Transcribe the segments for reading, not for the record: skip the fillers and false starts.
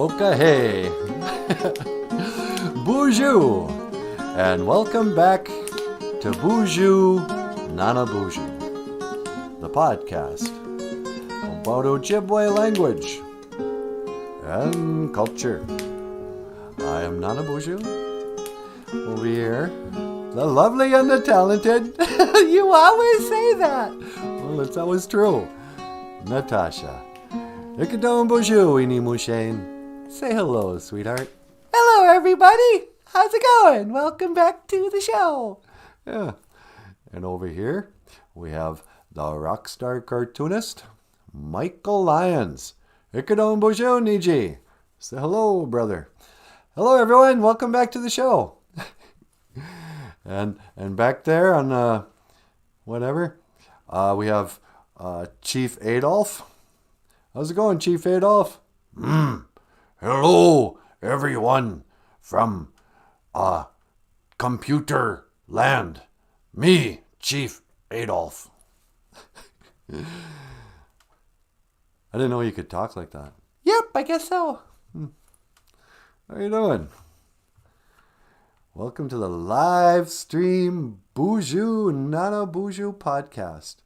Okay. Boozhoo! And welcome back to Boozhoo Nanaboozhoo, the podcast about Ojibwe language and culture. I am Nanaboozhoo. Over here, the lovely and the talented. You always say that. Well, it's always true. Natasha. Boozhoo Inimushane. Say hello, sweetheart. Hello, everybody. How's it going? Welcome back to the show. Yeah. And over here, we have the rock star cartoonist, Michael Lyons. Boozhoo Niji. Say hello, brother. Hello, everyone. Welcome back to the show. and back there on whatever, we have Chief Adolf. How's it going, Chief Adolf? Hello, everyone from computer land. Me, Chief Adolf. I didn't know you could talk like that. Yep, I guess so. How you doing? Welcome to the live stream Boozhoo Nanaboozhoo podcast.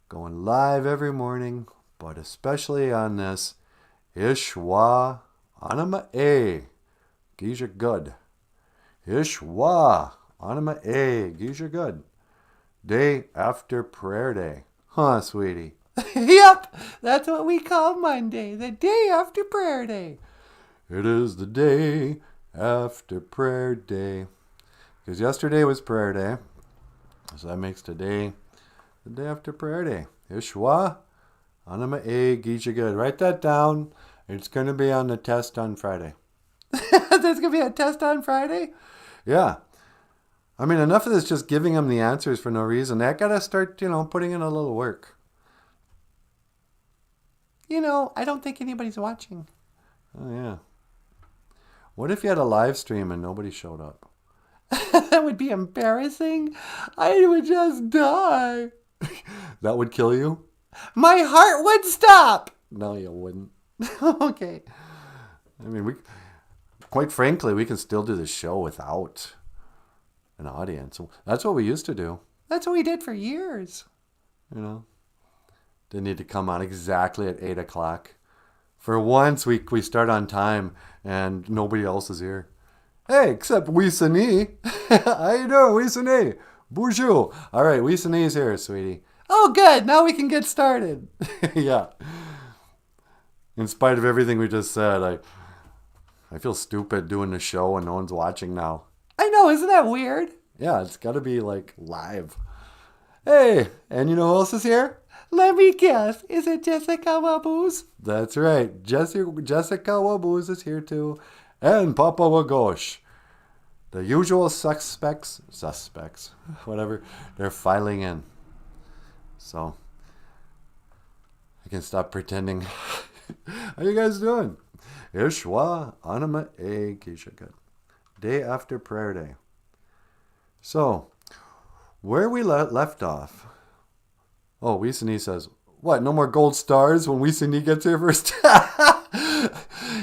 Going live every morning, but especially on this Ishwa Anima A. Geisha good. Ishwa Anima A. Geisha good. Day after prayer day. Huh, sweetie? Yep, that's what we call Monday, the day after prayer day. It is the day after prayer day. Because yesterday was prayer day. So that makes today the day after prayer day. Ishwa Anima A. Geisha good. Write that down. It's going to be on the test on Friday. There's going to be a test on Friday? Yeah. I mean, enough of this just giving them the answers for no reason. I got to start, putting in a little work. I don't think anybody's watching. Oh, yeah. What if you had a live stream and nobody showed up? That would be embarrassing. I would just die. That would kill you? My heart would stop. No, you wouldn't. Okay. I mean, quite frankly, we can still do the show without an audience. That's what we used to do. That's what we did for years. Didn't need to come on exactly at 8 o'clock. For once, we start on time and nobody else is here. Hey, except Weesani. How you doing, Weesani? Boozhoo. All right, Weesani's here, sweetie. Oh, good. Now we can get started. Yeah. In spite of everything we just said, I feel stupid doing the show and no one's watching now. I know, isn't that weird? Yeah, it's got to be live. Hey, and you know who else is here? Let me guess. Is it Jessica Waboos? That's right. Jessica Waboos is here too. And Papa Wagosh. The usual suspects, whatever, they're filing in. So, I can stop pretending. How you guys doing? Ishwa Anima A. Geisha good. Day after prayer day. So, where we left off. Oh, Weesani says, what, no more gold stars when Weesani gets here first?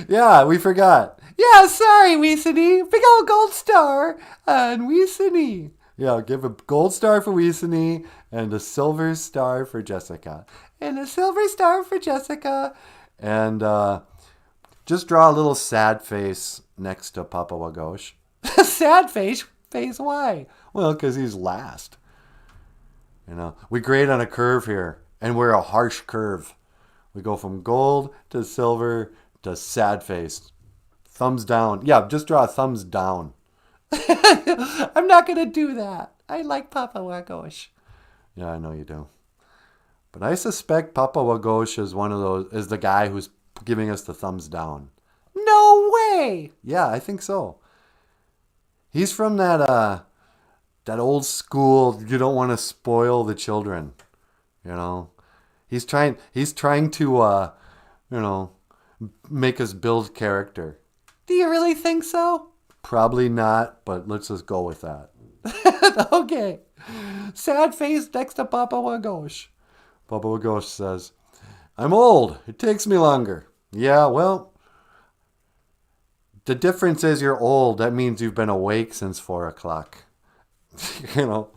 Yeah, we forgot. Yeah, sorry, Weesani. Big old gold star on Weesani. Yeah, give a gold star for Weesani and a silver star for Jessica. And a silver star for Jessica. And just draw a little sad face next to Papa Wagosh. Sad face? Face why? Well, because he's last. We grade on a curve here, and we're a harsh curve. We go from gold to silver to sad face. Thumbs down. Yeah, just draw a thumbs down. I'm not going to do that. I like Papa Wagosh. Yeah, I know you do. But I suspect Papa Wagosh is the guy who's giving us the thumbs down. No way! Yeah, I think so. He's from that old school, you don't want to spoil the children. He's trying to make us build character. Do you really think so? Probably not, but let's just go with that. Okay. Sad face next to Papa Wagosh. Papa Wagosh says, I'm old. It takes me longer. Yeah, well, The difference is you're old. That means you've been awake since 4 o'clock. You know,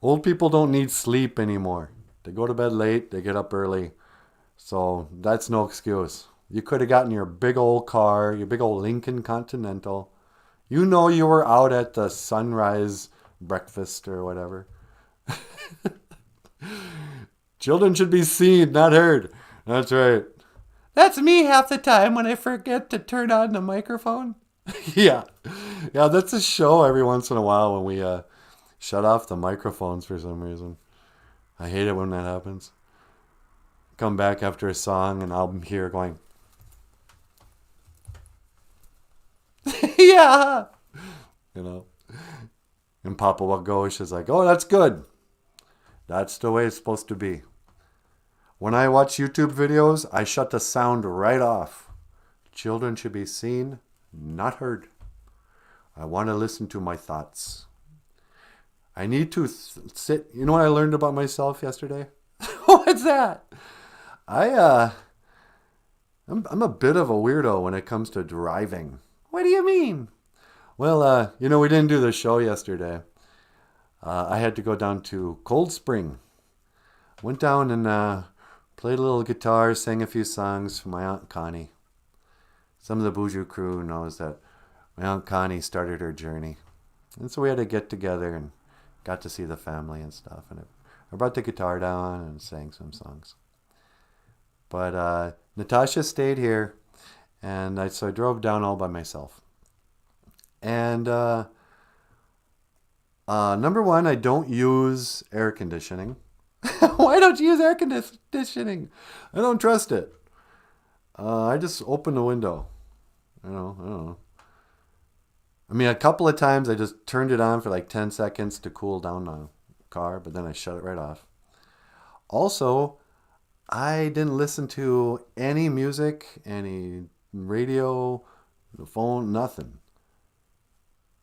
old people don't need sleep anymore. They go to bed late, they get up early. So that's no excuse. You could have gotten your big old car, your big old Lincoln Continental. You know you were out at the sunrise breakfast or whatever. Children should be seen, not heard. That's right. That's me half the time when I forget to turn on the microphone. Yeah. Yeah, that's a show every once in a while when we shut off the microphones for some reason. I hate it when that happens. Come back after a song and I'll hear going, Yeah. you know. And Papa Wagosh is like, oh, that's good. That's the way it's supposed to be. When I watch YouTube videos, I shut the sound right off. Children should be seen, not heard. I want to listen to my thoughts. I need to sit. You know what I learned about myself yesterday? What's that? I'm a bit of a weirdo when it comes to driving. What do you mean? Well, we didn't do the show yesterday. I had to go down to Cold Spring. Went down and played a little guitar, sang a few songs for my Aunt Connie. Some of the Boozhoo crew knows that my Aunt Connie started her journey. And so we had to get together and got to see the family and stuff. And I brought the guitar down and sang some songs. But Natasha stayed here, and so I drove down all by myself. And number one, I don't use air conditioning. Why don't you use air conditioning? I don't trust it. I just open the window. I don't know. I mean, a couple of times I just turned it on for like 10 seconds to cool down the car, but then I shut it right off. Also, I didn't listen to any music, any radio, the phone, nothing.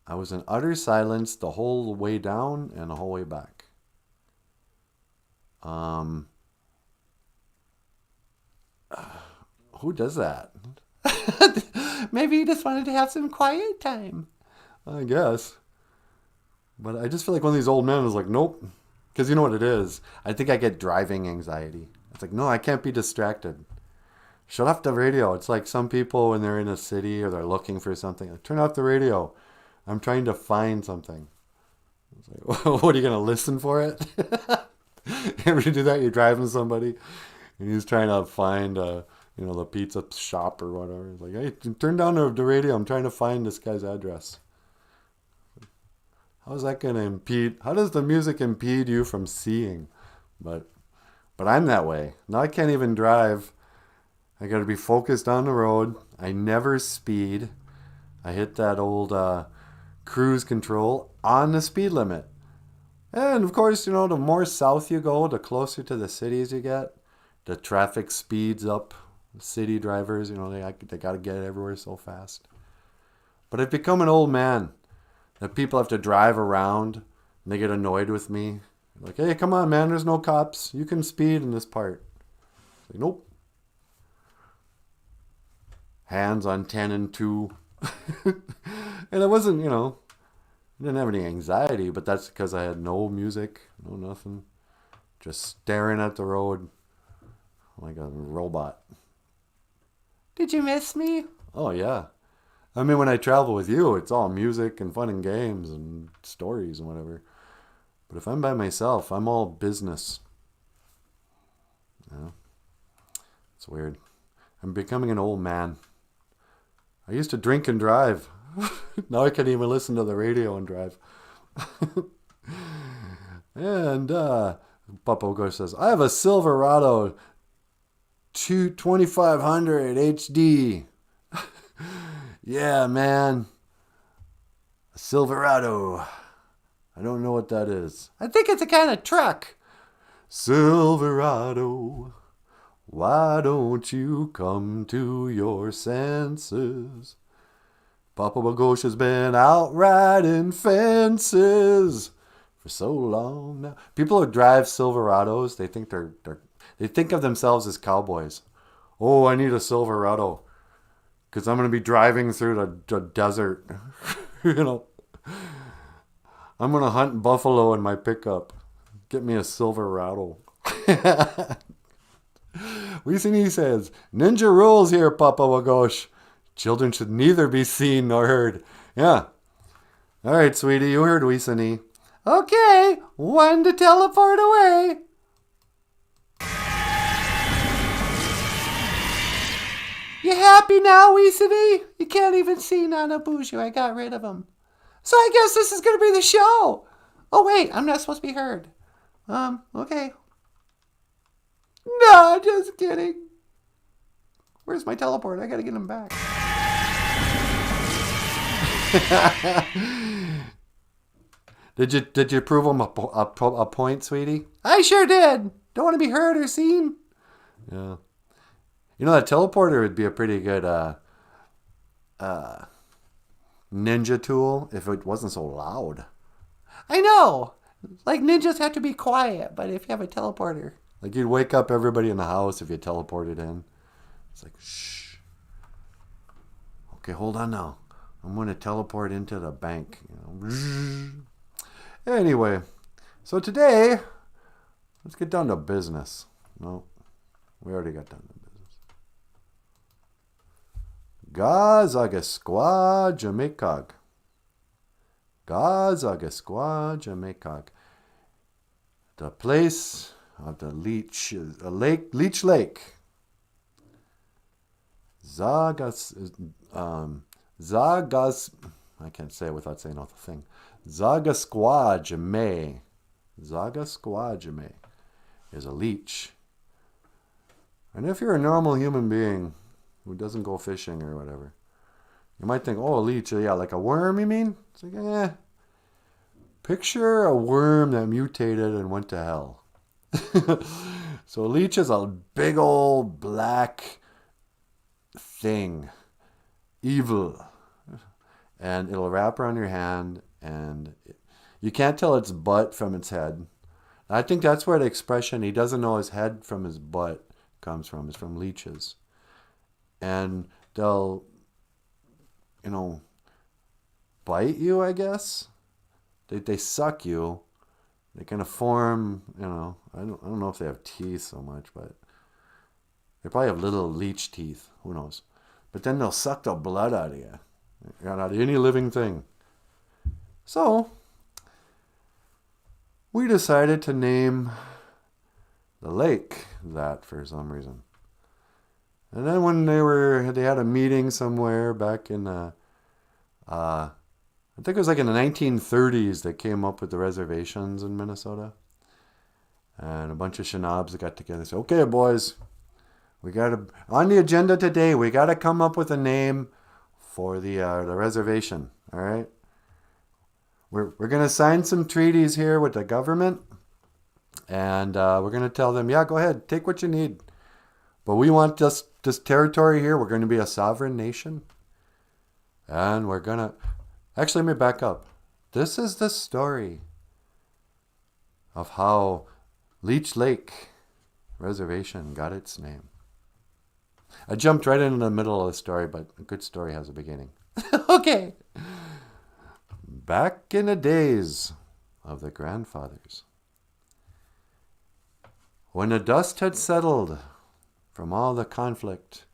I was in utter silence the whole way down and the whole way back. Who does that? Maybe you just wanted to have some quiet time. I guess. But I just feel like one of these old men is like, nope. Because you know what it is? I think I get driving anxiety. It's like, no, I can't be distracted. Shut off the radio. It's like some people when they're in a city or they're looking for something. Like, turn off the radio. I'm trying to find something. It's like, what, are you going to listen for it? Ever do that? You're driving somebody and he's trying to find, the pizza shop or whatever. It's like, hey, turn down the radio. I'm trying to find this guy's address. How's that going to impede? How does the music impede you from seeing? But I'm that way. Now I can't even drive. I got to be focused on the road. I never speed. I hit that old cruise control on the speed limit. And of course, the more south you go, the closer to the cities you get. The traffic speeds up. City drivers, they got to get everywhere so fast. But I've become an old man that people have to drive around and they get annoyed with me. Like, hey, come on, man, there's no cops. You can speed in this part. Like, nope. Hands on 10 and 2. And it wasn't, I didn't have any anxiety, but that's because I had no music, no nothing. Just staring at the road like a robot. Did you miss me? Oh, yeah. I mean, when I travel with you, it's all music and fun and games and stories and whatever. But if I'm by myself, I'm all business. Yeah. It's weird. I'm becoming an old man. I used to drink and drive. Now I can't even listen to the radio and drive. And Papa Gosh says, I have a Silverado 2500 HD. Yeah, man. A Silverado. I don't know what that is. I think it's a kind of truck. Silverado, why don't you come to your senses? Papa Wagosh has been out riding fences for so long now. People who drive Silverados, they think they think of themselves as cowboys. Oh, I need a Silverado. Because I'm going to be driving through the desert. You know, I'm going to hunt buffalo in my pickup. Get me a Silverado. Weesenie says, Ninja rules here, Papa Wagosh. Children should neither be seen nor heard. Yeah. All right, sweetie, you heard Weesenie. Okay, one to teleport away. You happy now, Weesenie? You can't even see Nanaboozhoo. I got rid of him. So I guess this is going to be the show. Oh, wait, I'm not supposed to be heard. Okay. No, just kidding. Where's my teleport? I got to get him back. Did you prove him a point, sweetie? I sure did. Don't want to be heard or seen. Yeah. You know, that teleporter would be a pretty good ninja tool if it wasn't so loud. I know. Like, ninjas have to be quiet, but if you have a teleporter. Like, you'd wake up everybody in the house if you teleported in. It's like, shh. Okay, hold on now. I'm going to teleport into the bank. You know. Anyway, so today, let's get down to business. No, we already got down to business. Gazagasqua Jamaicag. Gazagasqua Jamaicag. The place of the Leech Lake. Zagas, I can't say it without saying the thing. Zagasquajame. Zagasquajame is a leech. And if you're a normal human being who doesn't go fishing or whatever, you might think, oh, a leech, yeah, like a worm, you mean? It's like, picture a worm that mutated and went to hell. So a leech is a big old black thing. Evil. And it'll wrap around your hand, and you can't tell its butt from its head. I think that's where the expression, he doesn't know his head from his butt, comes from. It's from leeches. And they'll, bite you, I guess. They suck you. They kind of form, I don't know if they have teeth so much, but they probably have little leech teeth. Who knows? But then they'll suck the blood out of you. Out of any living thing. So, we decided to name the lake that for some reason. And then when they had a meeting somewhere back in I think it was like in the 1930s they came up with the reservations in Minnesota. And a bunch of shenobs got together and said, okay, boys, on the agenda today, we got to come up with a name for the reservation, all right? We're going to sign some treaties here with the government, and we're going to tell them, yeah, go ahead, take what you need. But we want this territory here. We're going to be a sovereign nation, and we're going to... Actually, let me back up. This is the story of how Leech Lake Reservation got its name. I jumped right into the middle of the story, but a good story has a beginning. Okay. Back in the days of the grandfathers, when the dust had settled from all the conflict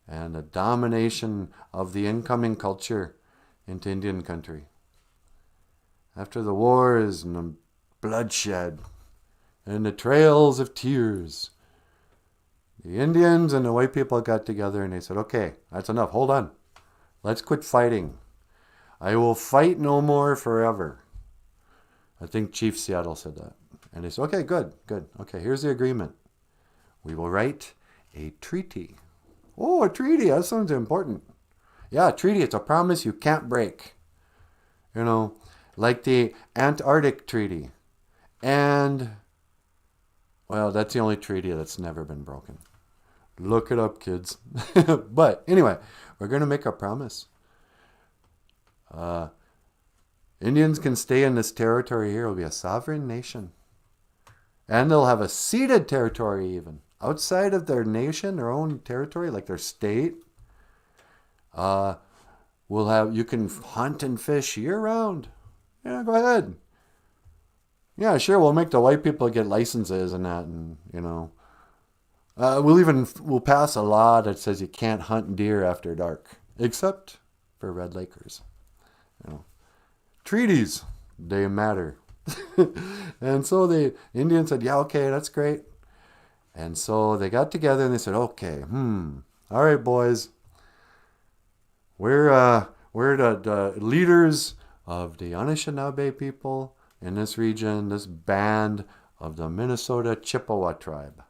and the domination of the incoming culture into Indian country, after the wars and the bloodshed and the trails of tears, the Indians and the white people got together and they said, okay, that's enough. Hold on. Let's quit fighting. I will fight no more forever. I think Chief Seattle said that. And they said, okay, good. Okay, here's the agreement. We will write a treaty. Oh, a treaty. That sounds important. Yeah, a treaty. It's a promise you can't break. Like the Antarctic Treaty. And, well, that's the only treaty that's never been broken. Look it up, kids. But anyway, we're going to make a promise. Indians can stay in this territory here. It'll be a sovereign nation. And they'll have a ceded territory even. Outside of their nation, their own territory, like their state. You can hunt and fish year round. Yeah, go ahead. Yeah, sure, we'll make the white people get licenses and that, and, we'll pass a law that says you can't hunt deer after dark, except for Red Lakers. Treaties, they matter. And so the Indians said, yeah, okay, that's great. And so they got together and they said, okay, all right, boys, we're the leaders of the Anishinaabe people in this region, this band of the Minnesota Chippewa tribe.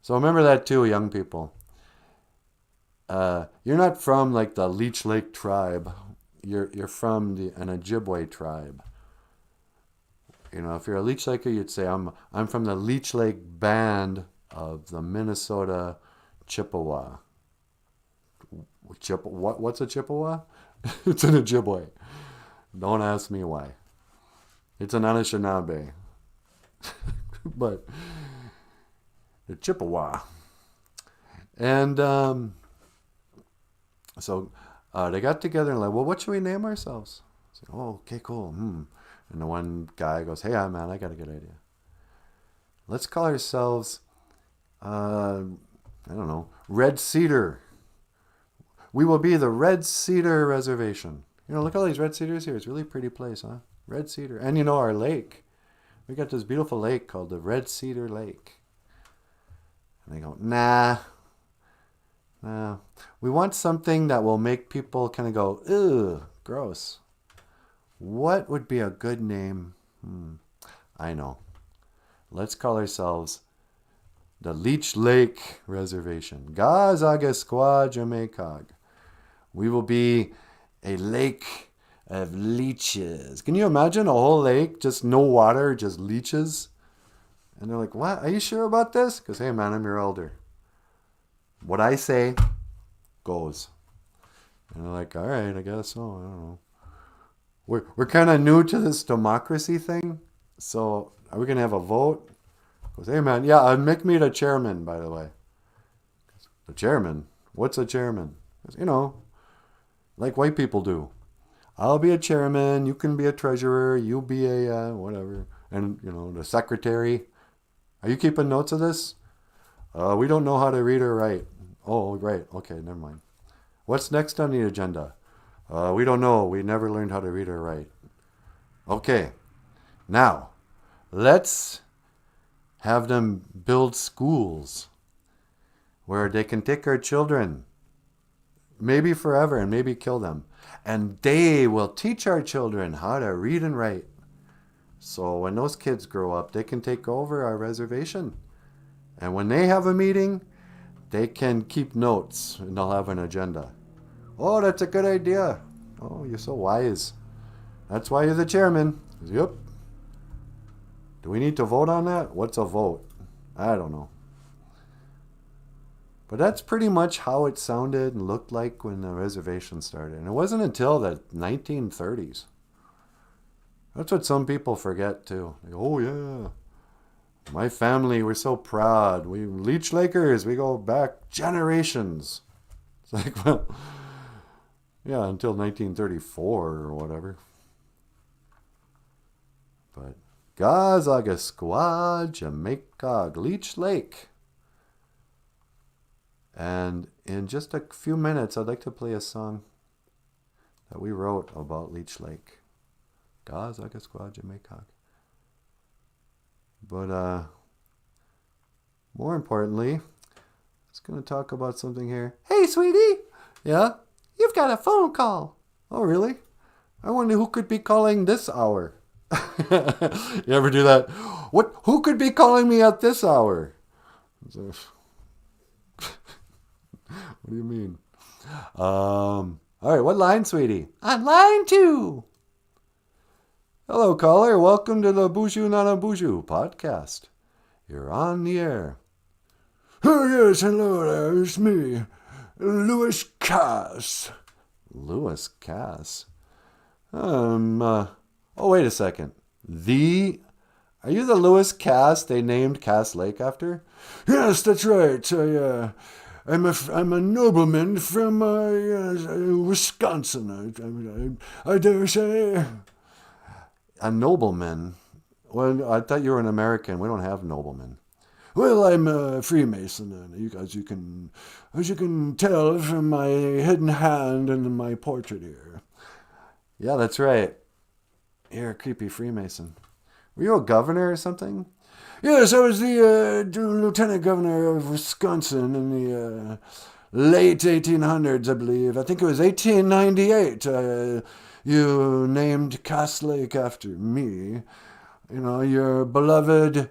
So remember that too, young people. You're not from like the Leech Lake tribe. You're from an Ojibwe tribe. If you're a Leech Laker, you'd say I'm from the Leech Lake band of the Minnesota Chippewa. What's a Chippewa? It's an Ojibwe. Don't ask me why. It's an Anishinaabe. But the Chippewa. And so they got together and like, well, what should we name ourselves? So, oh, okay, cool. And the one guy goes, hey, man, I got a good idea. Let's call ourselves, I don't know, Red Cedar. We will be the Red Cedar Reservation. Look at all these red cedars here. It's a really pretty place, huh? Red Cedar. And our lake. We got this beautiful lake called the Red Cedar Lake. And they go, nah. We want something that will make people kind of go, ugh, gross. What would be a good name? I know. Let's call ourselves the Leech Lake Reservation. Gazagasquajamakog. We will be a lake of leeches. Can you imagine a whole lake, just no water, just leeches? And they're like, what? Are you sure about this? Because, hey, man, I'm your elder. What I say goes. And they're like, all right, I guess so. I don't know. We're kind of new to this democracy thing. So are we going to have a vote? Goes, hey, man, yeah, make me the chairman, by the way. The chairman? What's a chairman? Goes, like white people do. I'll be a chairman, you can be a treasurer, you be a whatever. And, the secretary. Are you keeping notes of this? We don't know how to read or write. Oh, right. Okay, never mind. What's next on the agenda? We don't know. We never learned how to read or write. Okay. Now, let's have them build schools where they can take our children, maybe forever, and maybe kill them. And they will teach our children how to read and write. So when those kids grow up, they can take over our reservation. And when they have a meeting, they can keep notes and they'll have an agenda. Oh, that's a good idea. Oh, you're so wise. That's why you're the chairman. Yep. Do we need to vote on that? What's a vote? I don't know. But that's pretty much how it sounded and looked like when the reservation started. And it wasn't until the 1930s. That's what some people forget too. They go, oh yeah, my family, we're so proud. We Leech Lakers, we go back generations. It's like, well, yeah, until 1934 or whatever. But Gazagasquajamakog, Leech Lake. And in just a few minutes, I'd like to play a song that we wrote about Leech Lake. Gazagasquajamakog. But more importantly, I was going to talk about something here. Hey, sweetie. Yeah? You've got a phone call. Oh, really? I wonder who could be calling this hour. You ever do that? Who could be calling me at this hour? What do you mean? All right, what line, sweetie? On line 2. Hello, caller. Welcome to the Boozhoo Nanaboozhoo podcast. You're on the air. Oh, yes, hello there. It's me, Lewis Cass. Lewis Cass? Oh, wait a second. Are you the Lewis Cass they named Cass Lake after? Yes, that's right. I'm a nobleman from Wisconsin. I dare say. A nobleman? Well, I thought you were an American. We don't have noblemen. Well, I'm a Freemason, and as you can tell from my hidden hand and my portrait here. Yeah, that's right. You're a creepy Freemason. Were you a governor or something? Yes, I was the lieutenant governor of Wisconsin in the late 1800s, I believe. I think it was 1898. You named Cass Lake after me. You know, your beloved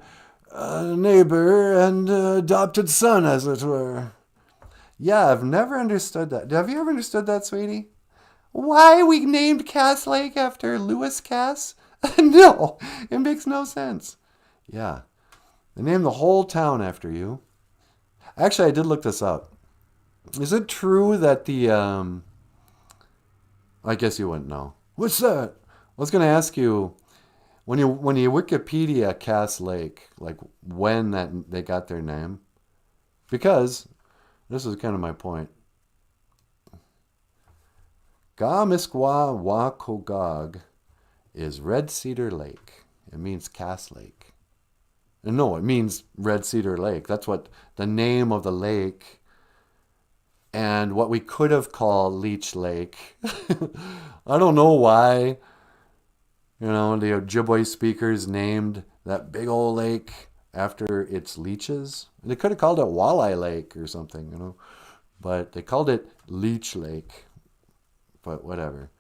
neighbor and adopted son, as it were. Yeah, I've never understood that. Have you ever understood that, sweetie? Why we named Cass Lake after Lewis Cass? No, it makes no sense. Yeah. They named the whole town after you. Actually, I did look this up. Is it true that the, I guess you wouldn't know. What's that? I was going to ask you, when you Wikipedia Cass Lake, like when they got their name, because this is kind of my point. Ga-Miskwa-Wa-Kogog is Red Cedar Lake. It means Cass Lake. No, it means Red Cedar Lake. That's what the name of the lake, and what we could have called Leech Lake. I don't know why. You know, the Ojibwe speakers named that big old lake after its leeches. They could have called it Walleye Lake or something, you know. But they called it Leech Lake. But whatever.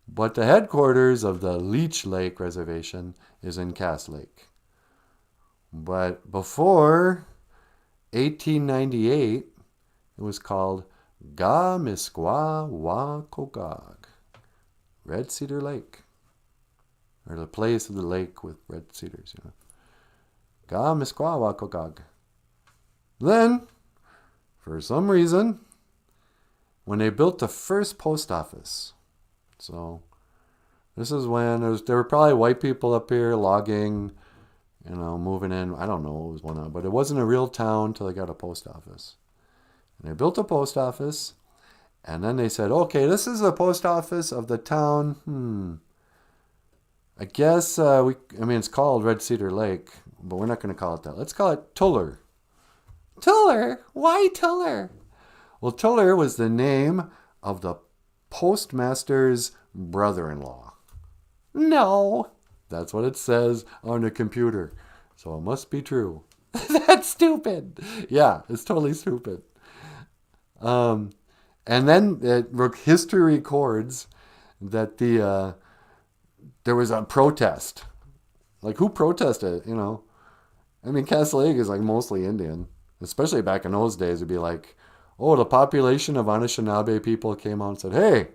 But the headquarters of the Leech Lake Reservation is in Cass Lake. But before 1898, it was called Ga-Miskwa-Wa-Kogog, Red Cedar Lake. Or the place of the lake with red cedars, you know. Ga-Miskwa-Wa-Kogog. Then, for some reason, when they built the first post office, so this is when there were probably white people up here logging, you know, moving in. I don't know what was going on, but it wasn't a real town till they got a post office. And they built a post office, and then they said, okay, this is the post office of the town. I guess, it's called Red Cedar Lake, but we're not going to call it that. Let's call it Tuller. Tuller? Why Tuller? Well, Tuller was the name of the postmaster's brother-in-law. No. That's what it says on the computer. So it must be true. That's stupid. Yeah, it's totally stupid. And then history records that there was a protest. Like, who protested, you know? I mean, Cass Lake is like mostly Indian. Especially back in those days, it'd be like, oh, the population of Anishinaabe people came out and said, hey,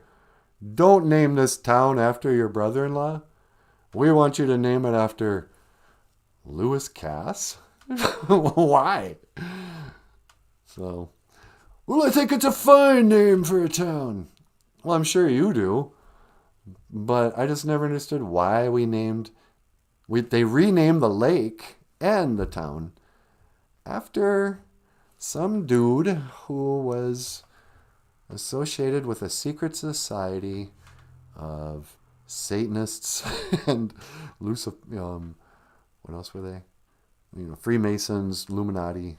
don't name this town after your brother-in-law. We want you to name it after Lewis Cass. Why? So, Well, I think it's a fine name for a town. well, I'm sure you do. But I just never understood why they renamed the lake and the town after some dude who was associated with a secret society of Satanists and what else were they? You know, Freemasons, Illuminati.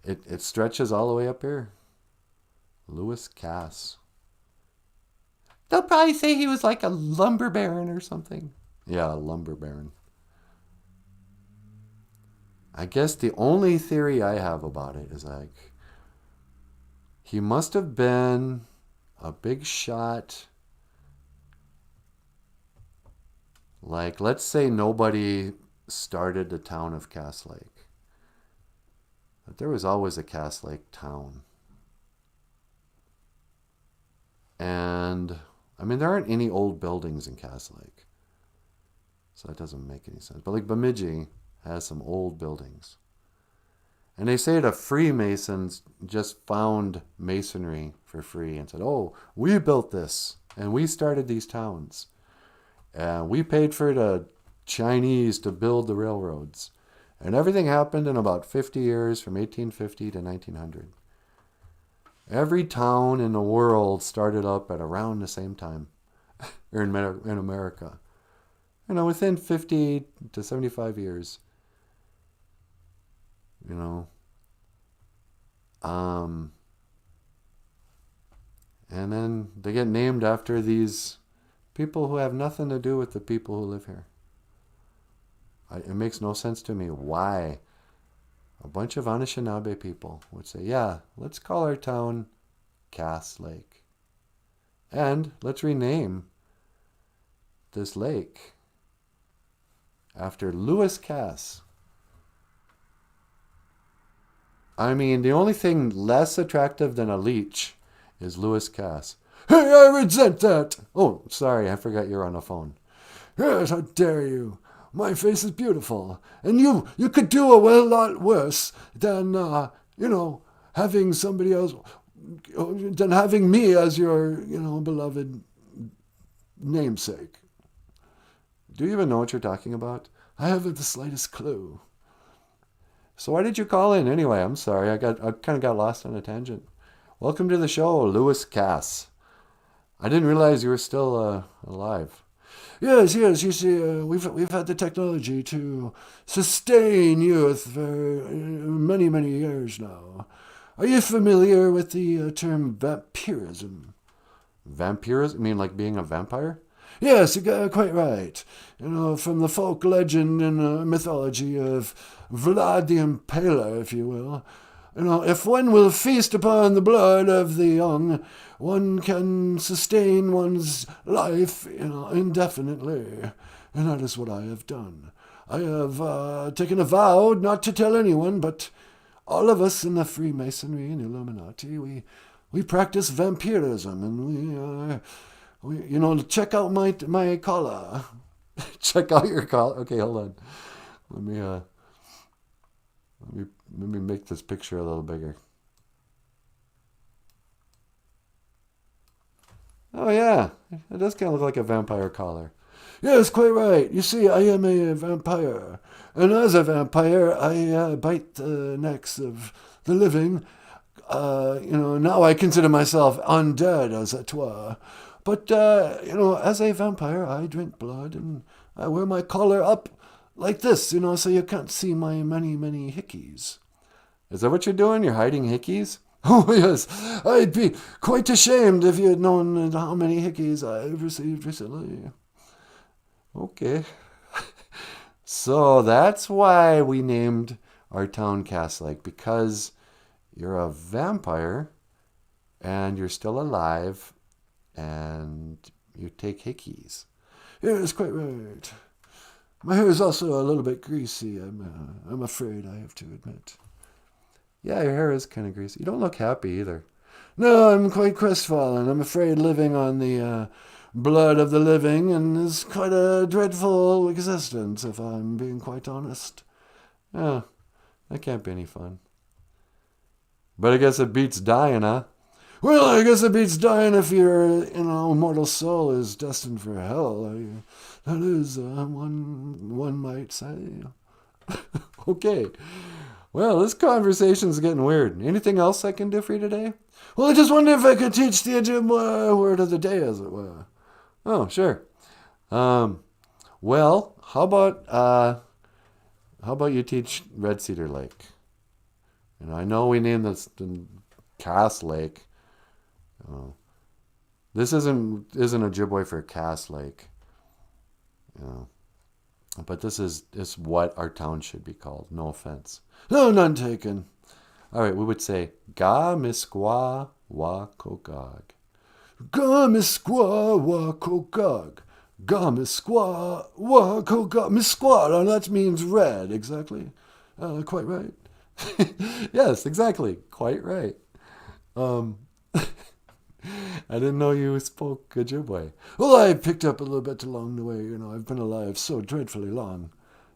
It stretches all the way up here. Lewis Cass. They'll probably say he was like a lumber baron or something. Yeah, lumber baron. I guess the only theory I have about it is like he must have been a big shot. Like, let's say nobody started the town of Cass Lake. But there was always a Cass Lake town. And, I mean, there aren't any old buildings in Cass Lake. So that doesn't make any sense. But like Bemidji has some old buildings. And they say the Freemasons just found masonry for free and said, oh, we built this and we started these towns. And we paid for the Chinese to build the railroads. And everything happened in about 50 years, from 1850 to 1900. Every town in the world started up at around the same time in America. You know, within 50 to 75 years. You know. And then they get named after these people who have nothing to do with the people who live here. It makes no sense to me why a bunch of Anishinaabe people would say, yeah, let's call our town Cass Lake. And let's rename this lake after Lewis Cass. I mean, the only thing less attractive than a leech is Lewis Cass. Hey, I resent that. Oh, sorry, I forgot you're on the phone. Yes, how dare you? My face is beautiful, and you could do a lot worse than, having somebody else, than having me as your, beloved namesake. Do you even know what you're talking about? I haven't the slightest clue. So why did you call in anyway? I'm sorry, I kind of got lost on a tangent. Welcome to the show, Lewis Cass. I didn't realize you were still alive. Yes, you see, we've had the technology to sustain youth for many, many years now. Are you familiar with the term vampirism? Vampirism? You mean like being a vampire? Yes, quite right. From the folk legend and mythology of Vlad the Impaler, if you will. If one will feast upon the blood of the young, one can sustain one's life, indefinitely. And that is what I have done. I have taken a vow not to tell anyone, but all of us in the Freemasonry and Illuminati, we practice vampirism, and we check out my collar. Check out your collar. Okay, hold on. Let me make this picture a little bigger. Oh yeah, it does kind of look like a vampire collar. Yes, quite right. You see, I am a vampire, and as a vampire, I bite the necks of the living. Now I consider myself undead, as it were. But as a vampire, I drink blood, and I wear my collar up like this, so you can't see my many, many hickeys. Is that what you're doing? You're hiding hickeys? Oh, yes. I'd be quite ashamed if you had known how many hickeys I've received recently. Okay. So that's why we named our town Cass Lake, because you're a vampire and you're still alive and you take hickeys. Yes, quite right. My hair is also a little bit greasy, I'm afraid I have to admit. Yeah, your hair is kind of greasy. You don't look happy either. No, I'm quite crestfallen. I'm afraid living on the blood of the living and is quite a dreadful existence, if I'm being quite honest. Yeah, that can't be any fun. But I guess it beats dying, huh? Well, I guess it beats dying if your, mortal soul is destined for hell. That is, one might say. Okay. Well, this conversation's getting weird. Anything else I can do for you today? Well, I just wonder if I could teach the Ojibwe word of the day, as it were. Oh, sure. Well, how about you teach Red Cedar Lake? And I know we named this the Cass Lake. This isn't Ojibwe for Cass Lake. But this is what our town should be called. No offense. No, none taken. All right, we would say Ga Misqua Wakogog. Ga Misqua Wakogog. Ga Misqua Wakogog. Misqua, that means red, exactly. Quite right. Yes, exactly. Quite right. I didn't know you spoke Ojibwe. Well, I picked up a little bit along the way. I've been alive so dreadfully long.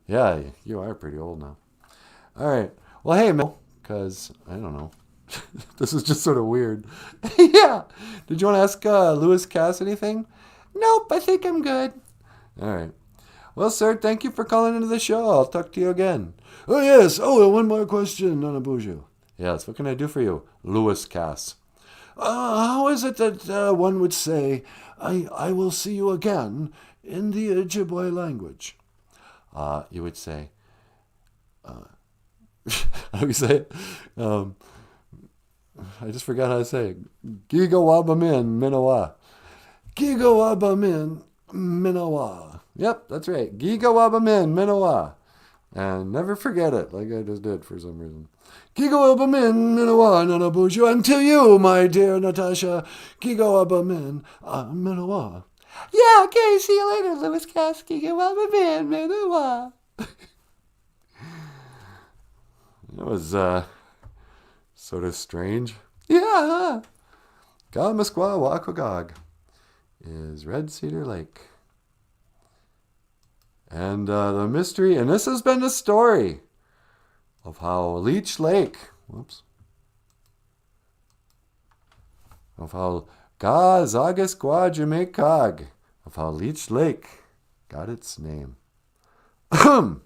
Yeah, you are pretty old now. All right. Well, hey, Mel, because, I don't know. This is just sort of weird. Yeah. Did you want to ask Lewis Cass anything? Nope, I think I'm good. All right. Well, sir, thank you for calling into the show. I'll talk to you again. Oh, yes. Oh, one more question, Nanaboozhoo. Yes, what can I do for you, Lewis Cass? How is it that one would say, I will see you again in the Ojibwe language? You would say, how do you say it? I just forgot how to say it. Gigawabamin Minowa. Gigawabamin Minowa. Yep, that's right. Gigawabamin Minowa. And never forget it, like I just did for some reason. Gigawabamin Minowa, Nanaboozhoo. And to you, my dear Natasha, Gigawabamin Minowa. Yeah, okay, see you later, Lewis Cass. Gigawabamin Minowa. That was sort of strange. Yeah, huh? Gamaskwa Wakagog is Red Cedar Lake. And the mystery, and this has been the story of how Leech Lake, of how Gazagasqua Jamaicog, of how Leech Lake got its name. You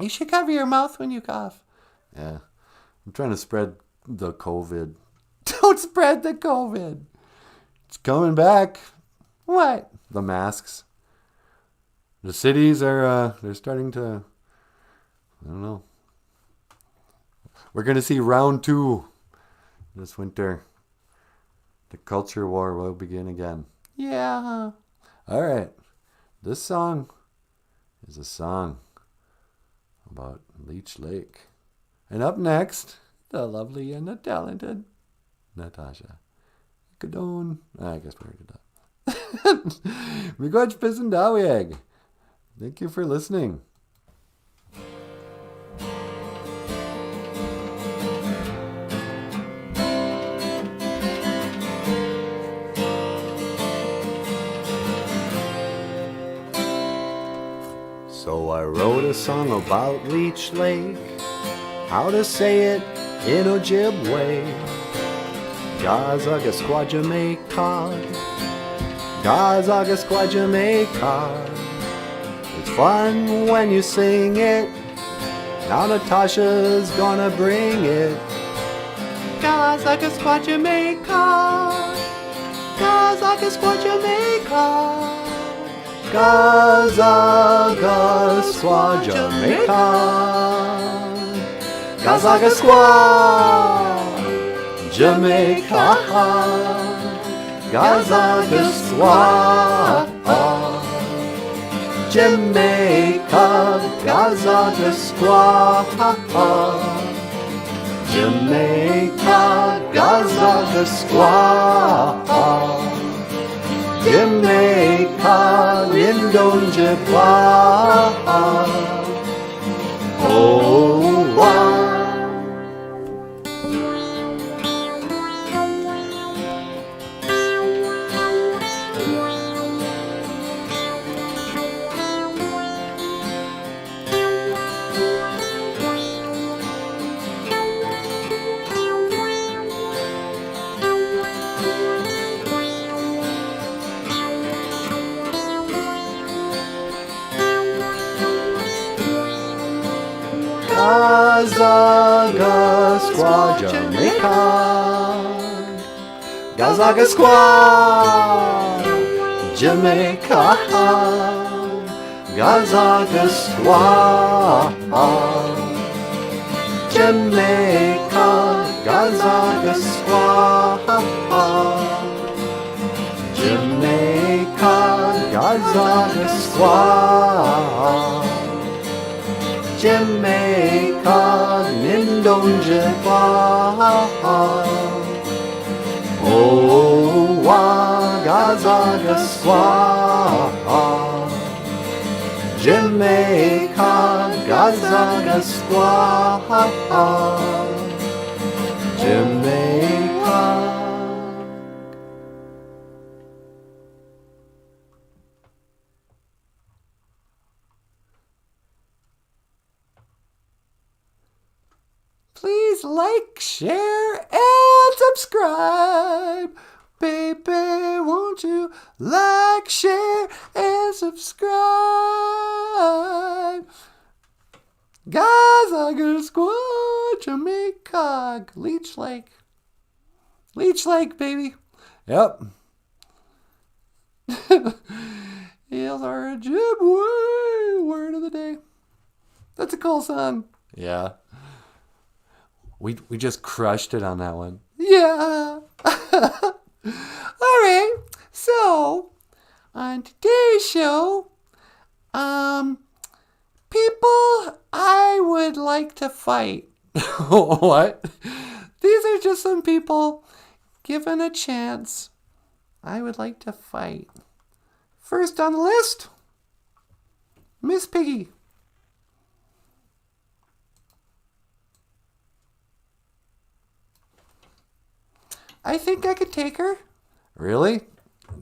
should cover your mouth when you cough. Yeah, I'm trying to spread the COVID. Don't spread the COVID. It's coming back. What? The masks. The cities are, they're starting to, I don't know. We're going to see round 2 this winter. The culture war will begin again. Yeah, huh? All right. This song is a song about Leech Lake. And up next, the lovely and the talented Natasha. Kadon. I guess we already did that. Miigwech Pisandawieg. Thank you for listening. So I wrote a song about Leech Lake, how to say it in Ojibwe. Gazagasqua Jamaica, Gazagasqua Jamaica. It's fun when you sing it. Now Natasha's gonna bring it. Gazagasqua Jamaica, Gazagasqua Jamaica, Gazagasqua Jamaica, Gazagasqua Jamaica, Gazagasqua Jamaica, Gazagasqua Jamaica, Gazagasqua Jamaica, Lindonjibwa. Oh, wow. Gazagasqua Jamaica, Gazagasqua Jamaica, Gazagasqua Jamaica, Gazagasqua Jamaica, Gazagasqua Jamaica, Lindonjibwa. Oh, Gazagasqua Jamaica, Gazagasqua Jamaica. Please like, share, and subscribe. Baby, won't you like, share, and subscribe? Guys, I got a squad, Jamaica, Leech Lake. Leech Lake, baby. Yep. Heels are a Ojibwe word of the day. That's a cool song. Yeah. We just crushed it on that one. Yeah. All right. So, on today's show, people I would like to fight. What? These are just some people given a chance I would like to fight. First on the list, Miss Piggy. I think I could take her. Really?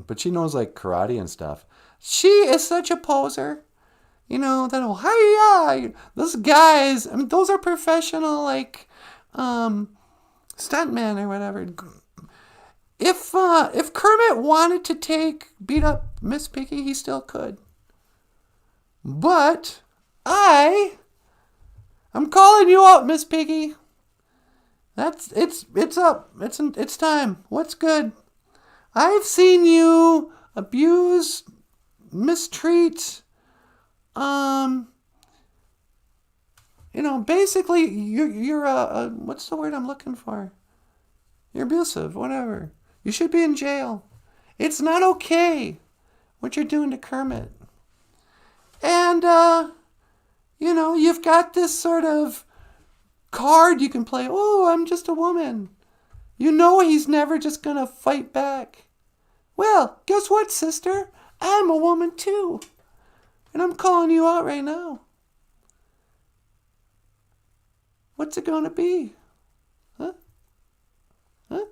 But she knows like karate and stuff. She is such a poser. You know, that whole hi-ya. Those guys, I mean, those are professional, like, stuntmen or whatever. If Kermit wanted to beat up Miss Piggy, he still could. But I'm calling you out, Miss Piggy. It's up. It's time. What's good? I've seen you abuse, mistreat, basically you're a what's the word I'm looking for? You're abusive, whatever. You should be in jail. It's not okay what you're doing to Kermit. And you've got this sort of card you can play. Oh, I'm just a woman. You know he's never just gonna fight back. Well, guess what, sister? I'm a woman too. And I'm calling you out right now. What's it gonna be? Huh? Huh?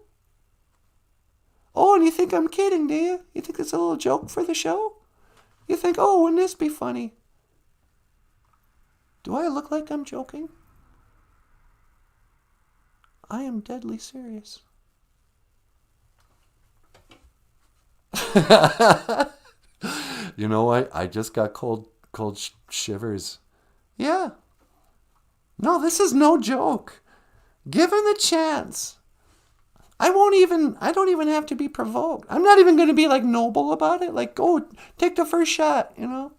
Oh, and you think I'm kidding, do you? You think it's a little joke for the show? You think, oh, wouldn't this be funny? Do I look like I'm joking? I am deadly serious. You know what? I just got cold shivers. Yeah. No, this is no joke. Given the chance, I don't even have to be provoked. I'm not even going to be like noble about it. Like, oh, take the first shot, I'm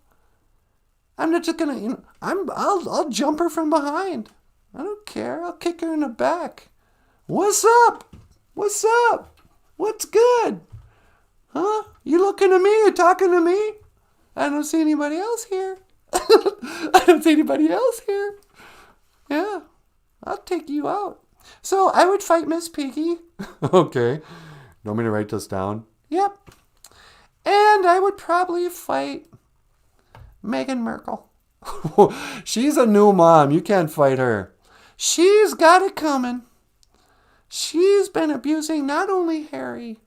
not just going to, I'll jump her from behind. I don't care. I'll kick her in the back. What's up? What's up? What's good? Huh? You looking at me? You talking to me? I don't see anybody else here. I don't see anybody else here. Yeah, I'll take you out. So I would fight Miss Piggy. Okay. You want me to write this down? Yep. And I would probably fight Meghan Markle. She's a new mom. You can't fight her. She's got it coming. She's been abusing not only Harry,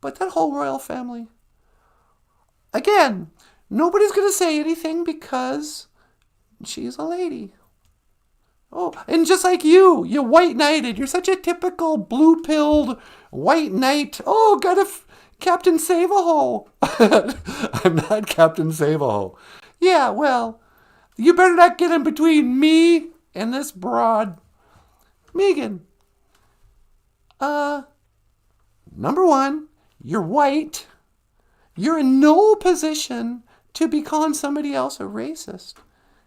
but that whole royal family. Again, nobody's going to say anything because she's a lady. Oh, and just like you white-knighted. You're such a typical blue-pilled white knight. Oh, Captain Save-A-Ho. I'm not Captain Save-A-Ho. Yeah, well, you better not get in between me and this broad. Megan. Number one, you're white. You're in no position to be calling somebody else a racist.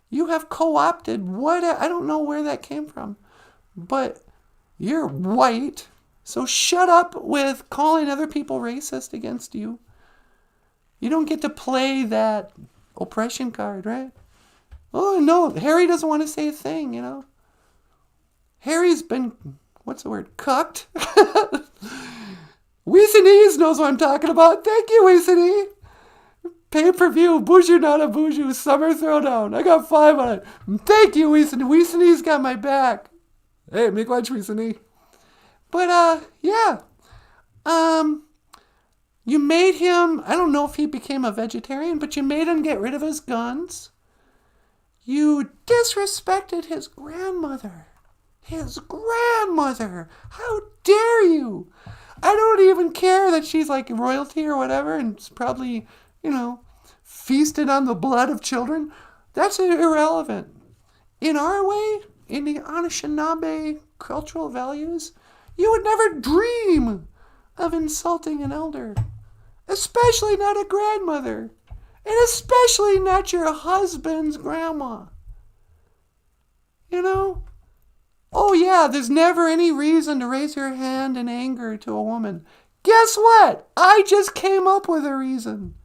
You have co-opted I don't know where that came from, but you're white. So shut up with calling other people racist against you. You don't get to play that oppression card, right? Oh, no, Harry doesn't want to say a thing, Harry's been, what's the word, cucked. Weesanese knows what I'm talking about. Thank you, Weesanese. Pay-per-view, Boozhoo Nanaboozhoo, Summer Throwdown. I got 5 on it. Thank you, Weesanese. Weesanee's got my back. Hey, make lunch, Weesanee. But, yeah. You made him, I don't know if he became a vegetarian, but you made him get rid of his guns. You disrespected his grandmother. His grandmother. How dare you? I don't even care that she's like royalty or whatever and it's probably, feasted on the blood of children. That's irrelevant. In our way, in the Anishinaabe cultural values, you would never dream of insulting an elder, especially not a grandmother, and especially not your husband's grandma. Oh yeah, there's never any reason to raise your hand in anger to a woman. Guess what? I just came up with a reason.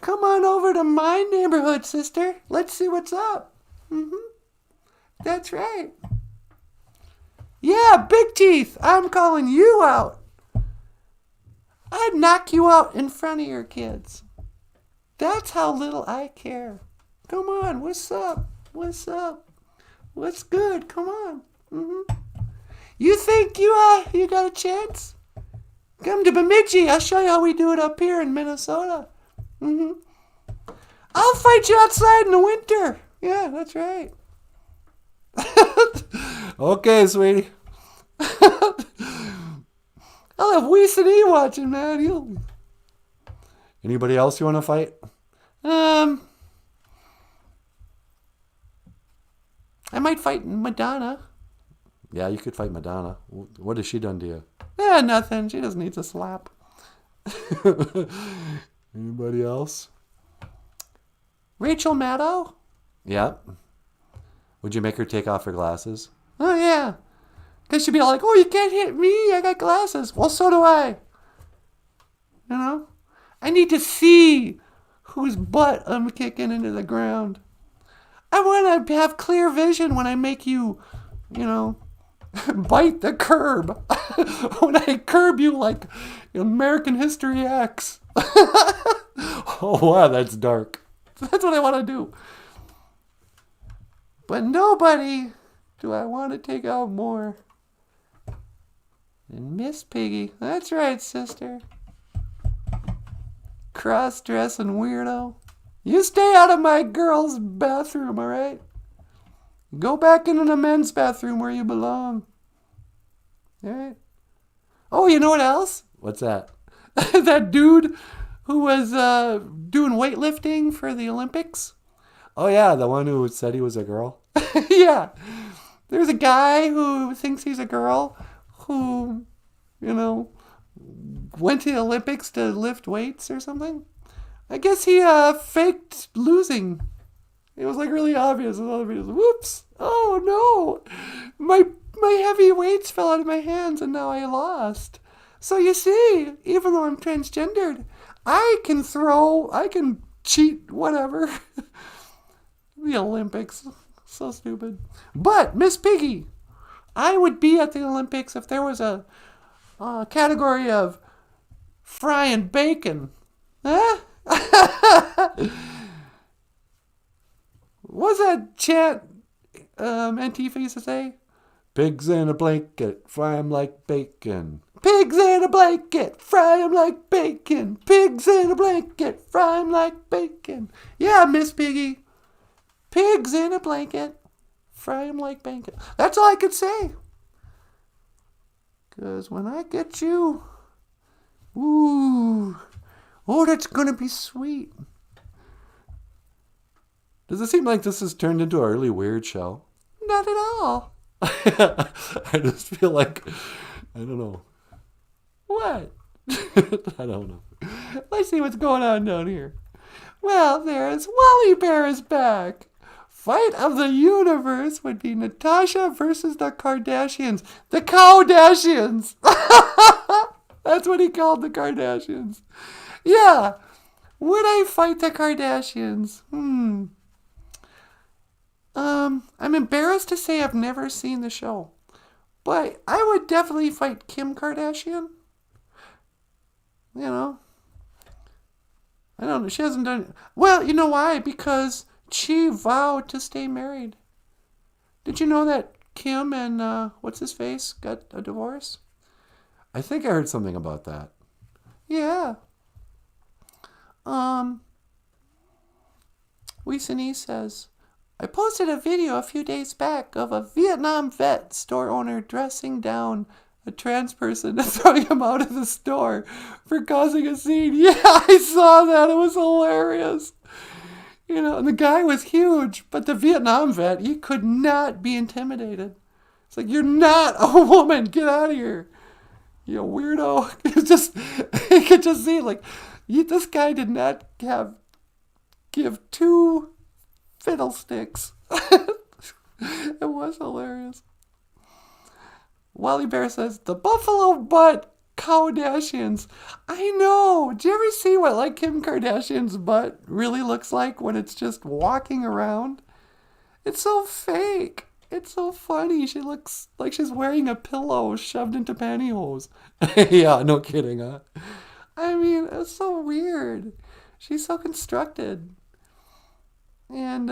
Come on over to my neighborhood, sister. Let's see what's up. That's right. Yeah, Big Teeth, I'm calling you out. I'd knock you out in front of your kids. That's how little I care. Come on, what's up? What's up? What's good? Come on. You think you got a chance? Come to Bemidji. I'll show you how we do it up here in Minnesota. I'll fight you outside in the winter. Yeah, that's right. Okay, sweetie. I'll have Weiss and E watching, man. Anybody else you want to fight? I might fight Madonna. Yeah, you could fight Madonna. What has she done to you? Nothing. She just needs a slap. Anybody else? Rachel Maddow? Yeah. Would you make her take off her glasses? Oh, yeah. Because she'd be like, oh, you can't hit me. I got glasses. Well, so do I. I need to see whose butt I'm kicking into the ground. I want to have clear vision when I make you, bite the curb. When I curb you like American History X. Oh, wow, that's dark. That's what I want to do. But nobody do I want to take out more than Miss Piggy. That's right, sister. Cross-dressing weirdo. You stay out of my girl's bathroom, all right? Go back into the men's bathroom where you belong. All right? Oh, you know what else? What's that? That dude who was doing weightlifting for the Olympics. Oh, yeah, the one who said he was a girl? Yeah. There's a guy who thinks he's a girl who, went to the Olympics to lift weights or something. I guess he faked losing. It was like really obvious. Whoops! Oh no! My heavy weights fell out of my hands and now I lost. So you see, even though I'm transgendered, I can cheat, whatever. The Olympics. So stupid. But, Miss Piggy, I would be at the Olympics if there was a category of frying bacon. Huh? What's that chant Antifa used to say? Pigs in a blanket, fry 'em like bacon. Pigs in a blanket, fry 'em like bacon. Pigs in a blanket, fry 'em like bacon. Yeah, Miss Piggy. Pigs in a blanket, fry 'em like bacon. That's all I could say. Because when I get you, ooh, oh, that's going to be sweet. Does it seem like this has turned into a really weird show? Not at all. I just feel like, I don't know. What? I don't know. Let's see what's going on down here. Well, there's Wally Bear is back. Fight of the universe would be Natasha versus the Kardashians. The Kardashians! That's what he called the Kardashians. Yeah. Would I fight the Kardashians? I'm embarrassed to say I've never seen the show. But I would definitely fight Kim Kardashian. I don't know. She hasn't done... Well, you know why? Because she vowed to stay married. Did you know that Kim and, what's-his-face got a divorce? I think I heard something about that. Yeah. Weesanie says, I posted a video a few days back of a Vietnam vet store owner dressing down a trans person and throwing him out of the store for causing a scene. Yeah, I saw that. It was hilarious. You know, and the guy was huge, but the Vietnam vet, he could not be intimidated. It's like, you're not a woman. Get out of here. You weirdo. It's just, you could just see, like, this guy did not give two fiddlesticks. It was hilarious. Wally Bear says, the buffalo butt Kardashians. I know. Do you ever see what like Kim Kardashian's butt really looks like when it's just walking around? It's so fake. It's so funny. She looks like she's wearing a pillow shoved into pantyhose. Yeah, no kidding, huh? I mean, it's so weird. She's so constructed. And,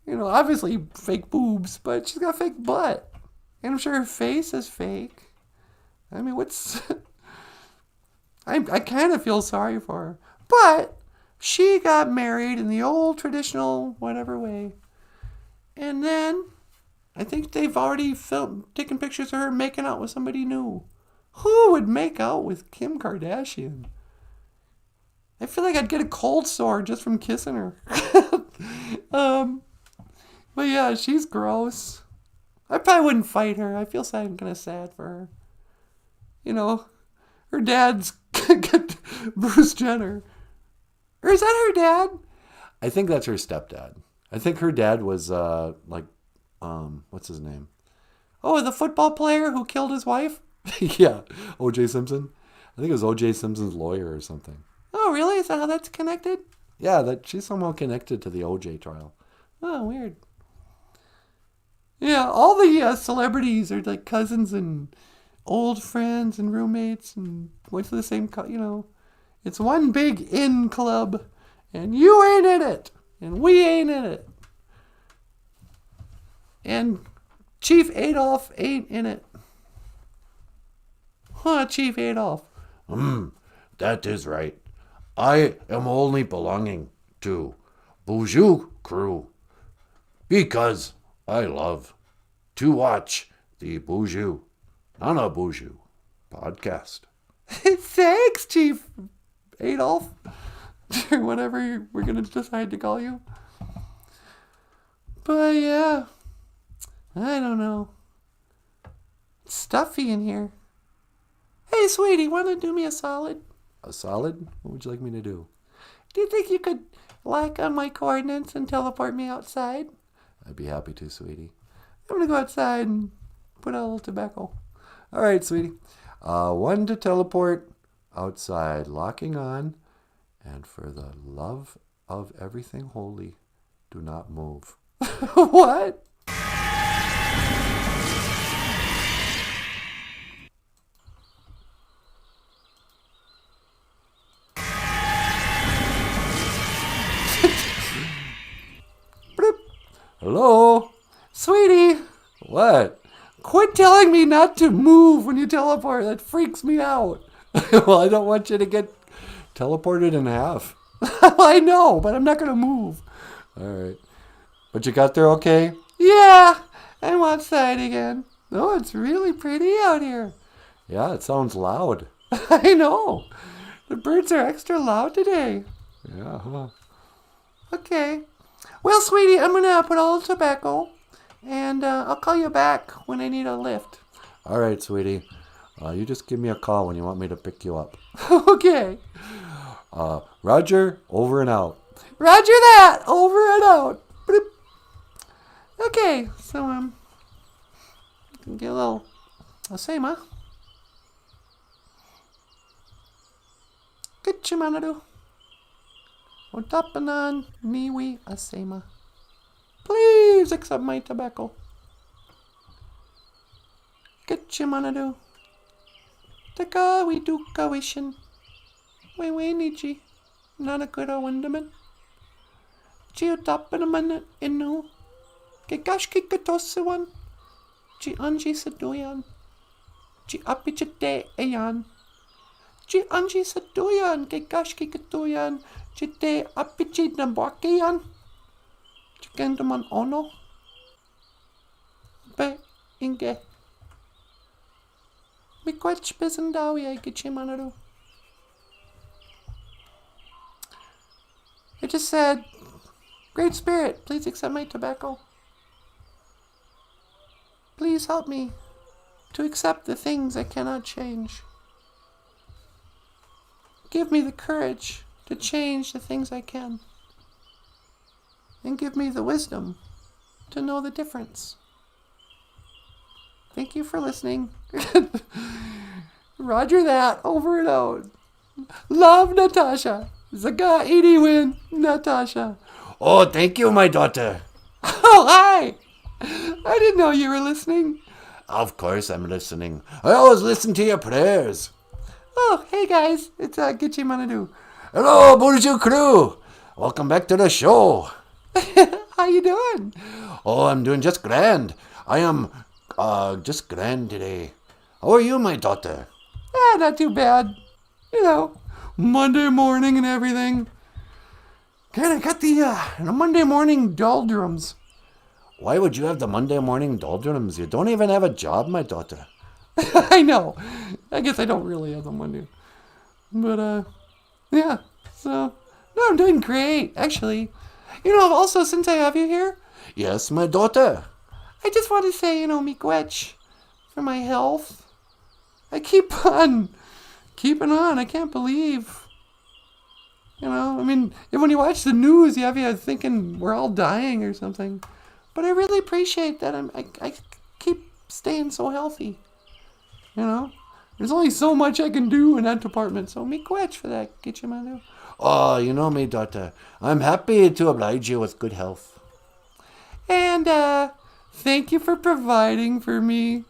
obviously fake boobs, but she's got a fake butt. And I'm sure her face is fake. I mean, I kind of feel sorry for her. But she got married in the old traditional whatever way. And then I think they've already taken pictures of her making out with somebody new. Who would make out with Kim Kardashian? I feel like I'd get a cold sore just from kissing her. But yeah, she's gross. I probably wouldn't fight her. I feel kind of sad for her. You know, her dad's Bruce Jenner. Or is that her dad? I think that's her stepdad. I think her dad was what's his name? Oh, the football player who killed his wife? Yeah, O.J. Simpson. I think it was O.J. Simpson's lawyer or something. Oh, really? Is that how that's connected? Yeah, that she's somehow connected to the O.J. trial. Oh, weird. Yeah, all the celebrities are like cousins and old friends and roommates and went to the same, it's one big in club and you ain't in it and we ain't in it. And Chief Adolf ain't in it. Huh, Chief Adolf? That is right. I am only belonging to Boozhoo crew because I love to watch the Boozhoo Nanaboozhoo podcast. Thanks, Chief Adolf. Or whatever we're going to decide to call you. But yeah, I don't know. It's stuffy in here. Hey, sweetie, want to do me a solid? A solid? What would you like me to do? Do you think you could lock on my coordinates and teleport me outside? I'd be happy to, sweetie. I'm going to go outside and put out a little tobacco. All right, sweetie. 1 to teleport outside, locking on. And for the love of everything holy, do not move. What? Hello? Sweetie, What? quit telling me not to move when you teleport. That freaks me out. Well, I don't want you to get teleported in half. I know, but I'm not going to move. All right. But you got there okay? Yeah, I'm outside again. Oh, it's really pretty out here. Yeah, it sounds loud. I know. The birds are extra loud today. Yeah, huh? Okay. Well, sweetie, I'm going to put all the tobacco, and I'll call you back when I need a lift. All right, sweetie. You just give me a call when you want me to pick you up. Okay. Roger, over and out. Roger that. Over and out. Bloop. Okay, so get a little asema. Kitchimanadu. Otapanan niwi asema. Please accept my tobacco. Kitchimanadu. Taka we do kawishin. We nichi. Not a good winderman. Chi utapanaman inu. Kikashki katosiwan. Chi anji saduyan. Chi apichate ayan. Chi anji saduyan. Kikashki katuyan. Chi te apichi nambakiyan. Chi kendaman ono. Be inge. Miigwech bizendawi I gichimanadu. It just said, Great Spirit, please accept my tobacco. Please help me to accept the things I cannot change. Give me the courage to change the things I can. And give me the wisdom to know the difference. Thank you for listening. Roger that, over and out. Love, Natasha. Zaga win, Natasha. Oh, thank you, my daughter. Oh, hi. I didn't know you were listening. Of course I'm listening. I always listen to your prayers. Oh, hey guys. It's Gitchi Manadu. Hello, Boozhoo crew. Welcome back to the show. How you doing? Oh, I'm doing just grand. I am just grand today. How are you, my daughter? Not too bad. You know, Monday morning and everything. Kind of got the Monday morning doldrums. Why would you have the Monday morning doldrums? You don't even have a job, my daughter. I know. I guess I don't really have the Monday. But, yeah. So, no, I'm doing great, actually. You know, also, since I have you here, Yes, my daughter. I just want to say, miigwech for my health. I keep on keeping on. I can't believe. I mean, when you watch the news, you have you thinking we're all dying or something. But I really appreciate that I keep staying so healthy. There's only so much I can do in that department. So miigwech for that, Gitchimanu. Oh, you know me, daughter. I'm happy to oblige you with good health. And thank you for providing for me.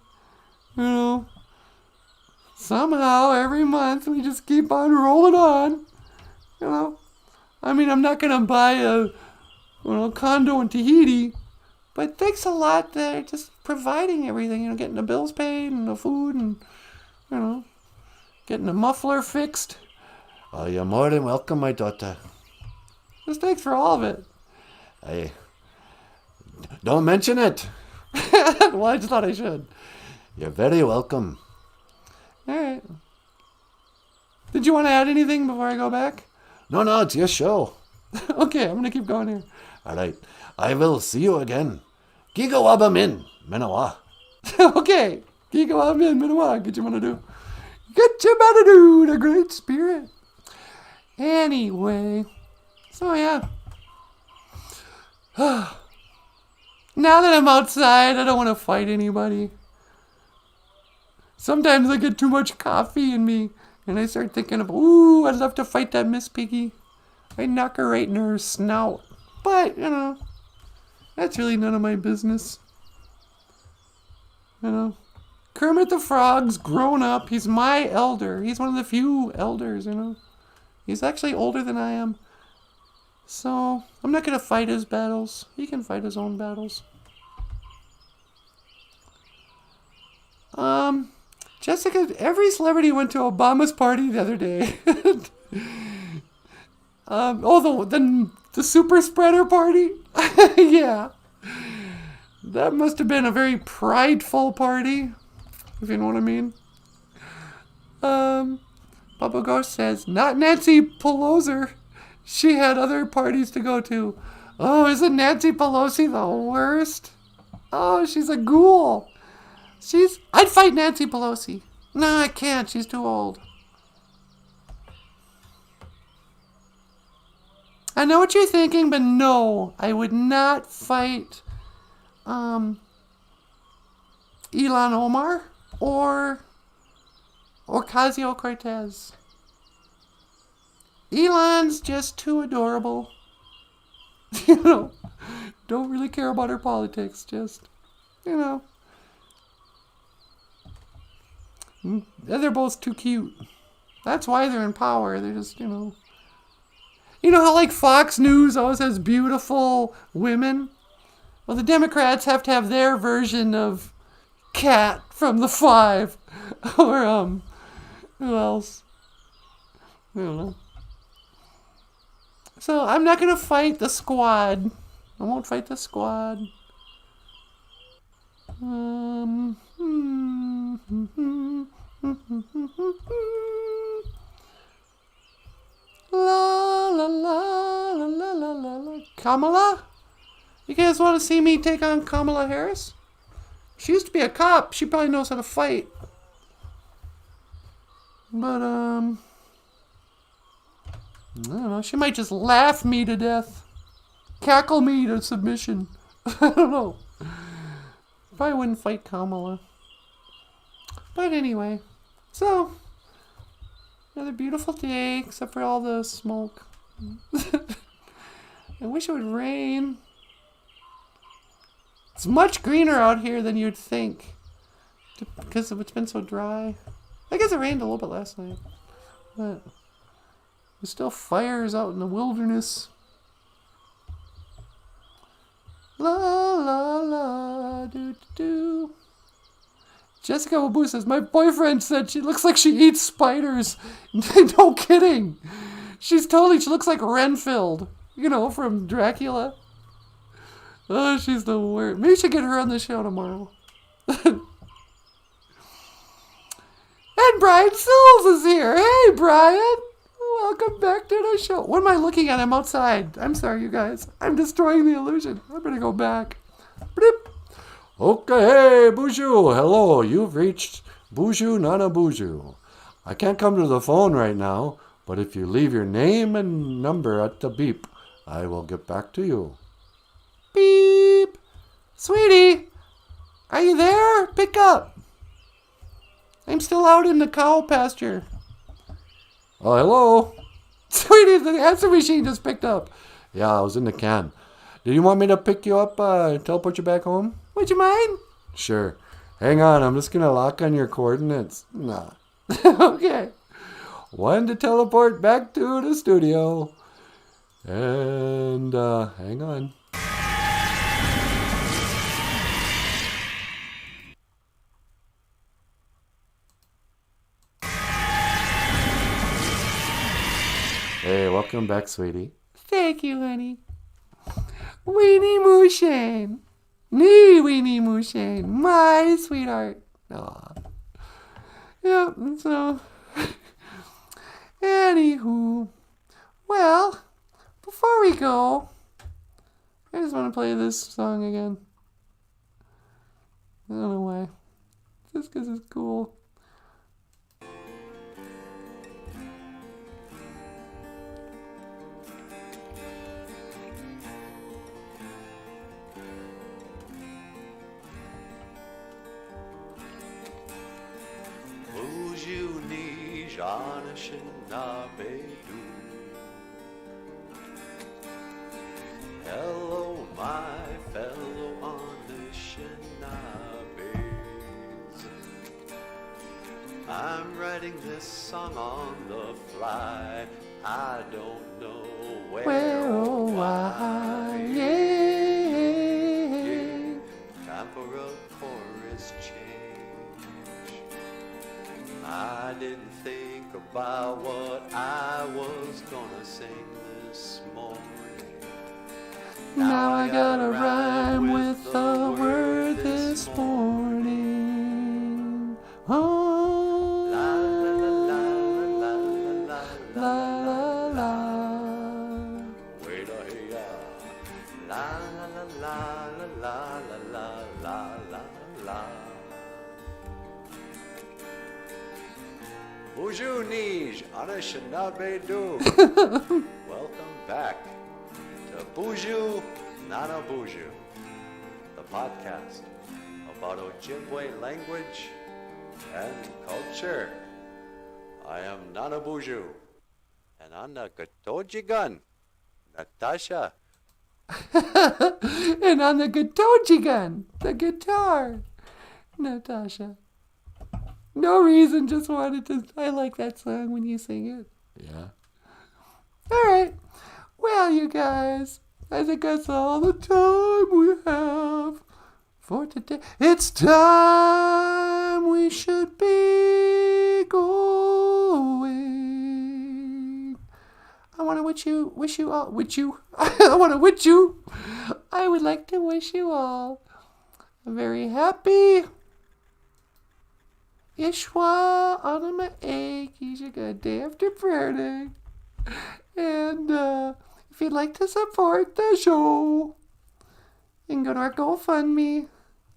Somehow every month we just keep on rolling on. I mean, I'm not gonna buy a condo in Tahiti, but thanks a lot for just providing everything. Getting the bills paid and the food and getting the muffler fixed. Oh, you're more than welcome, my daughter. Just thanks for all of it. Hey, don't mention it. Well, I just thought I should. You're very welcome. All right. Did you want to add anything before I go back? No, it's your show. Okay, I'm gonna keep going here. All right. I will see you again. Gigawaba min, Menawa. Okay. Gigo Amin Minawa. Get you wanna do. Get you wanna do the Great Spirit. Anyway. So yeah. Now that I'm outside, I don't want to fight anybody. Sometimes I get too much coffee in me, and I start thinking of, I'd love to fight that Miss Piggy. I'd knock her right in her snout. But, that's really none of my business. Kermit the Frog's grown up. He's my elder. He's one of the few elders, He's actually older than I am. So, I'm not going to fight his battles. He can fight his own battles. Jessica, every celebrity went to Obama's party the other day. The super spreader party? Yeah. That must have been a very prideful party, if you know what I mean. Papa Ghost says, not Nancy Pelosi. She had other parties to go to. Oh, isn't Nancy Pelosi the worst? Oh, she's a ghoul. I'd fight Nancy Pelosi. No, I can't. She's too old. I know what you're thinking, but no, I would not fight Elon Omar or Ocasio-Cortez. Elon's just too adorable. Don't really care about her politics. Just, they're both too cute. That's why they're in power. They're just, You know how Fox News always has beautiful women? Well, the Democrats have to have their version of Cat from The Five. Or, who else? I don't know. So, I'm not going to fight the squad. I won't fight the squad. La la la la la la la la. Kamala? You guys want to see me take on Kamala Harris? She used to be a cop. She probably knows how to fight. But, I don't know. She might just laugh me to death. Cackle me to submission. I don't know. Probably wouldn't fight Kamala. But anyway. So, another beautiful day, except for all the smoke. I wish it would rain. It's much greener out here than you'd think. Because it's been so dry. I guess it rained a little bit last night. But there's still fires out in the wilderness. La la la do do do. Jessica Wabu says, my boyfriend said she looks like she eats spiders. No kidding. She looks like Renfield. You know, from Dracula. Oh, she's the worst. Maybe we should get her on the show tomorrow. And Brian Sills is here. Hey, Brian. Welcome back to the show. What am I looking at? I'm outside. I'm sorry, you guys. I'm destroying the illusion. I'm going to go back. Bloop. Okay, hey, Boozhoo. Hello, you've reached Boozhoo Nanaboozhoo. I can't come to the phone right now, but if you leave your name and number at the beep, I will get back to you. Beep. Sweetie, are you there? Pick up. I'm still out in the cow pasture. Oh, hello. Sweetie, the answer machine just picked up. Yeah, I was in the can. Do you want me to pick you up, teleport you back home? Would you mind? Sure. Hang on, I'm just going to lock on your coordinates. Nah. Okay. One to teleport back to the studio. And, hang on. Hey, welcome back, sweetie. Thank you, honey. Weenie Mooshin. Nee, Weenie Mooshin. My sweetheart. Aw. Yep, so. Anywho. Well, before we go, I just want to play this song again. I don't know why. Just because it's cool. Hello, my fellow Anishinaabes. I'm writing this song on the fly. I don't know where or why. Yeah. Time for a chorus change. I didn't think about what I was gonna sing this morning. Now I gotta rhyme with the word this morning. Oh, La la la la la la la la la. Wait a ya. La la la la la la la la la. Boozhoo Nanaboozhoo. Welcome back to Boozhoo Nanaboozhoo, the podcast about Ojibwe language and culture. I am Nanaboozhoo, and on the Gatoji gun, Natasha. And on the Gatoji gun, the guitar, Natasha. No reason, just wanted to. I like that song when you sing it. Yeah. All right. Well, you guys, I think that's all the time we have for today. It's time we should be going. I want to wish you all. I would like to wish you all a very happy Ishwa on my egg. He's a good day after Friday. And if you'd like to support the show, you can go to our GoFundMe,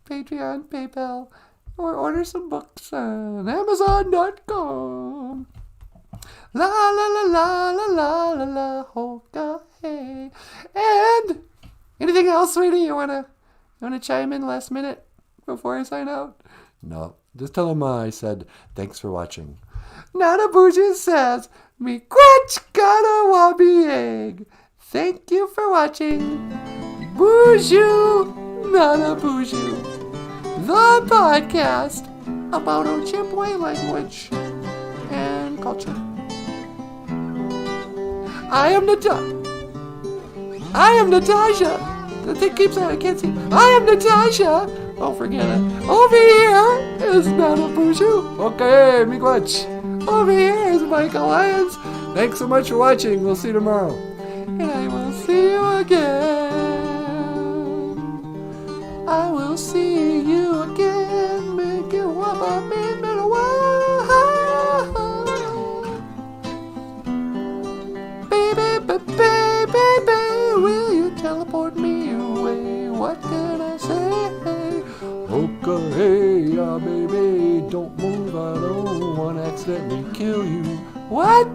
Patreon, PayPal, or order some books on Amazon.com. La la la la la la la la hoka hey. And anything else, sweetie? You wanna chime in last minute before I sign out? No, just tell him I said thanks for watching. Nanaboozhoo says, "Me quatch got a wabi egg." Thank you for watching. Boozhoo Nanaboozhoo, the podcast about Ojibwe language and culture. I am Natasha. The thing keeps on, I can't see. I am Natasha. Oh, forget it. Over here is Nanaboozhoo. Okay, miigwech. Over here is Michael Lyons. Thanks so much for watching. We'll see you tomorrow. And I will see you again. I will see you again. Make it wabba, man, man, baby, baby, will you teleport me away? What can I say? Okay, hey, baby, don't move. I don't want to accidentally kill you. What?